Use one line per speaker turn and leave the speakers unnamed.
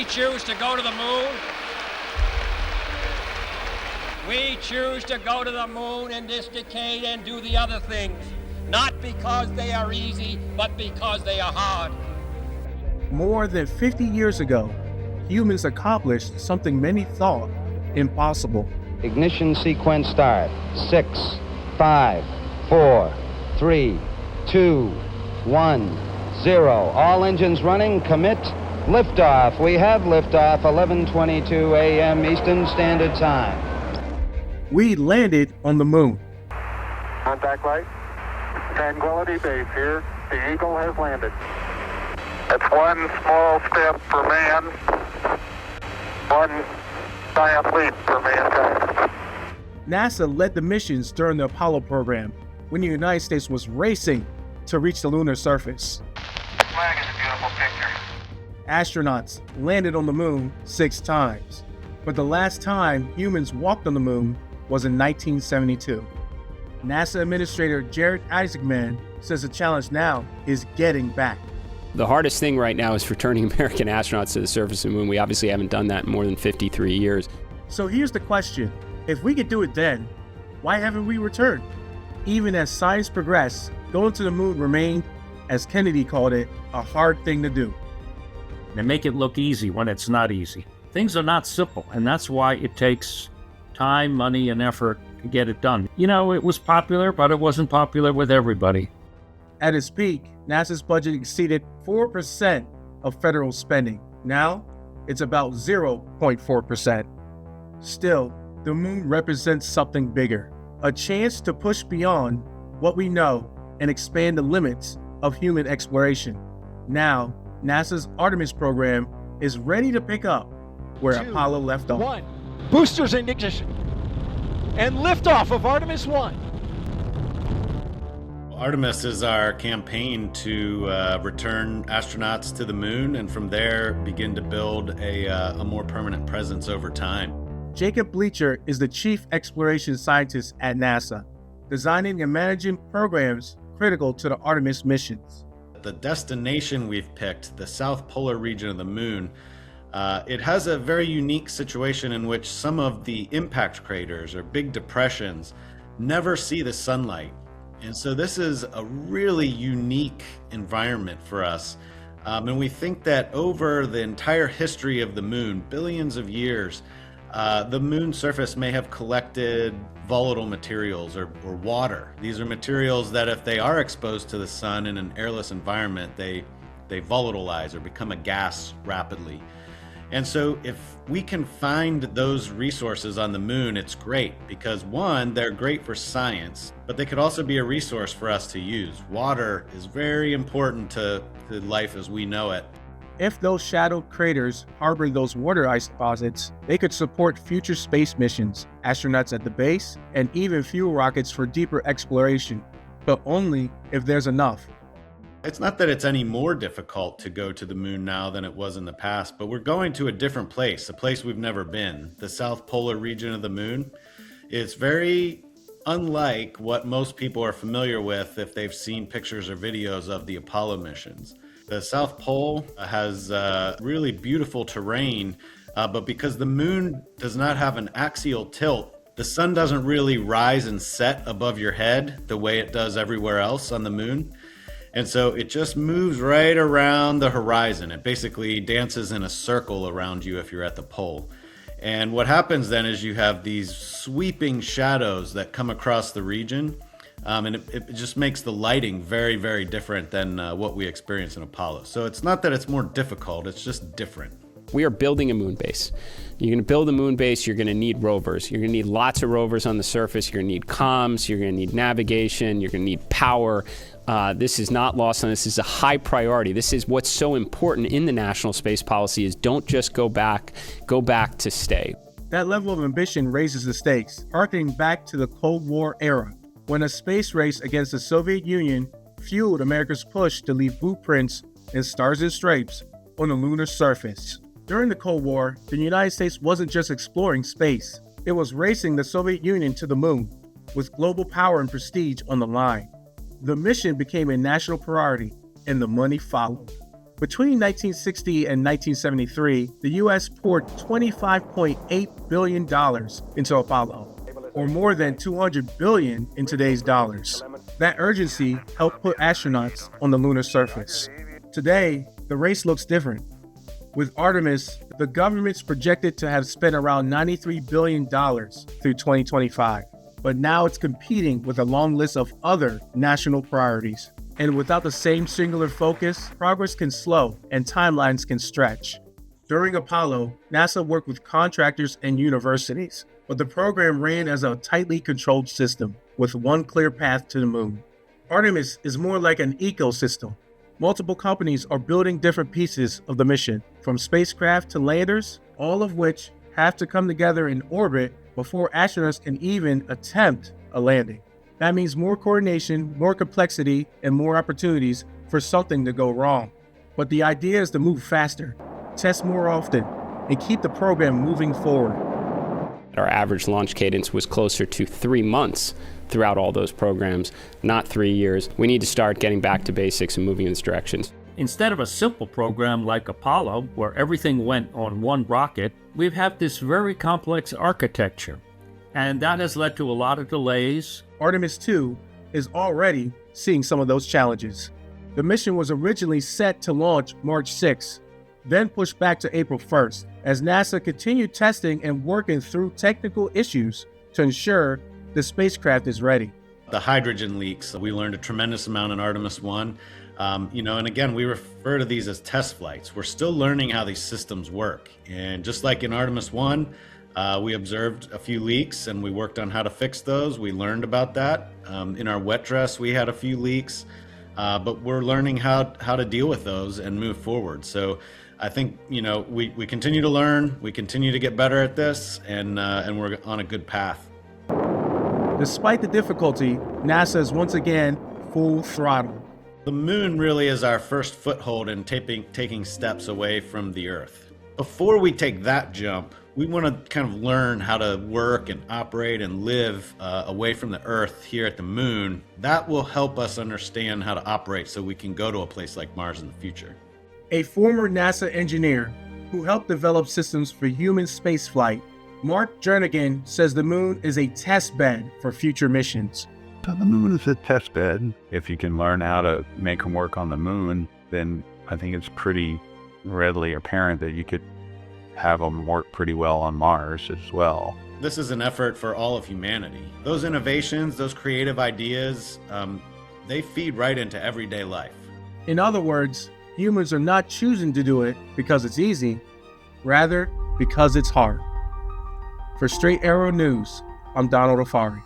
choose to go to the moon. We choose to go to the moon in this decade and do the other things, not because they are easy, but because they are hard.
More than 50 years ago, humans accomplished something many thought impossible.
Ignition sequence start. 6, 5, 4, 3, 2, 1, 0. All engines running. Commit. Liftoff. We have liftoff. 11:22 a.m. Eastern Standard Time.
We landed on the moon.
Contact light. Tranquility Base here. The Eagle has landed. It's one small step for man, one giant leap for mankind.
NASA led the missions during the Apollo program when the United States was racing to reach the lunar surface.
The flag is a beautiful picture.
Astronauts landed on the moon 6 times, but the last time humans walked on the moon was in 1972. NASA Administrator Jared Isaacman says the challenge now is getting back.
The hardest thing right now is returning American astronauts to the surface of the moon. We obviously haven't done that in more than 53 years.
So here's the question. If we could do it then, why haven't we returned? Even as science progressed, going to the moon remained, as Kennedy called it, a hard thing to do.
They make it look easy when it's not easy. Things are not simple, and that's why it takes time, money, and effort to get it done. You know, it was popular, but it wasn't popular with everybody.
At its peak, NASA's budget exceeded 4% of federal spending. Now, it's about 0.4%. Still, the moon represents something bigger, a chance to push beyond what we know and expand the limits of human exploration. Now, NASA's Artemis program is ready to pick up where Apollo left off.
1. Boosters in ignition. And liftoff of Artemis 1.
Artemis is our campaign to return astronauts to the moon and from there begin to build a more permanent presence over time.
Jacob Bleacher is the chief exploration scientist at NASA, designing and managing programs critical to the Artemis missions.
The destination we've picked, the south polar region of the moon, it has a very unique situation in which some of the impact craters or big depressions never see the sunlight. And so this is a really unique environment for us. And we think that over the entire history of the moon, billions of years, the moon surface may have collected volatile materials or water. These are materials that if they are exposed to the sun in an airless environment, they volatilize or become a gas rapidly. And so if we can find those resources on the moon, it's great because one, they're great for science, but they could also be a resource for us to use. Water is very important to life as we know it.
If those shadowed craters harbor those water ice deposits, they could support future space missions, astronauts at the base, and even fuel rockets for deeper exploration, but only if there's enough.
It's not that it's any more difficult to go to the moon now than it was in the past, but we're going to a different place, a place we've never been. The south polar region of the moon. It's very unlike what most people are familiar with if they've seen pictures or videos of the Apollo missions. The South Pole has really beautiful terrain, but because the moon does not have an axial tilt, the sun doesn't really rise and set above your head the way it does everywhere else on the moon. And so it just moves right around the horizon. It basically dances in a circle around you if you're at the pole. And what happens then is you have these sweeping shadows that come across the region. And it just makes the lighting very, very different than what we experience in Apollo. So it's not that it's more difficult, it's just different.
We are building a moon base. You're going to build a moon base, you're going to need rovers. You're going to need lots of rovers on the surface. You're going to need comms, you're going to need navigation, you're going to need power. This is not lost on us. This is a high priority. This is what's so important in the national space policy is don't just go back to stay.
That level of ambition raises the stakes, harkening back to the Cold War era, when a space race against the Soviet Union fueled America's push to leave blueprints and stars and stripes on the lunar surface. During the Cold War, the United States wasn't just exploring space. It was racing the Soviet Union to the moon, with global power and prestige on the line. The mission became a national priority, and the money followed. Between 1960 and 1973, the U.S. poured $25.8 billion into Apollo, or more than $200 billion in today's dollars. That urgency helped put astronauts on the lunar surface. Today, the race looks different. With Artemis, the government's projected to have spent around $93 billion through 2025, but now it's competing with a long list of other national priorities. And without the same singular focus, progress can slow and timelines can stretch. During Apollo, NASA worked with contractors and universities, but the program ran as a tightly controlled system with one clear path to the moon. Artemis is more like an ecosystem. Multiple companies are building different pieces of the mission, from spacecraft to landers, all of which have to come together in orbit before astronauts can even attempt a landing. That means more coordination, more complexity, and more opportunities for something to go wrong. But the idea is to move faster, test more often, and keep the program moving forward.
Our average launch cadence was closer to 3 months throughout all those programs, not 3 years. We need to start getting back to basics and moving in this direction.
Instead of a simple program like Apollo, where everything went on one rocket, we have this very complex architecture. And that has led to a lot of delays.
Artemis 2 is already seeing some of those challenges. The mission was originally set to launch March 6th, then pushed back to April 1st, as NASA continued testing and working through technical issues to ensure the spacecraft is ready.
The hydrogen leaks, we learned a tremendous amount in Artemis 1. And again, we refer to these as test flights. We're still learning how these systems work. And just like in Artemis 1, we observed a few leaks and we worked on how to fix those. We learned about that. In our wet dress, we had a few leaks, but we're learning how to deal with those and move forward. So I think, we continue to learn, we continue to get better at this, and we're on a good path.
Despite the difficulty, NASA is once again full throttle.
The moon really is our first foothold in taking steps away from the Earth. Before we take that jump, we want to kind of learn how to work and operate and live away from the Earth here at the moon. That will help us understand how to operate so we can go to a place like Mars in the future.
A former NASA engineer who helped develop systems for human spaceflight, Mark Jernigan says the moon is a test bed for future missions.
The moon is a test bed. If you can learn how to make them work on the moon, then I think it's pretty readily apparent that you could have them work pretty well on Mars as well.
This is an effort for all of humanity. Those innovations, those creative ideas, they feed right into everyday life.
In other words, humans are not choosing to do it because it's easy, rather because it's hard. For Straight Arrow News, I'm Donald Afari.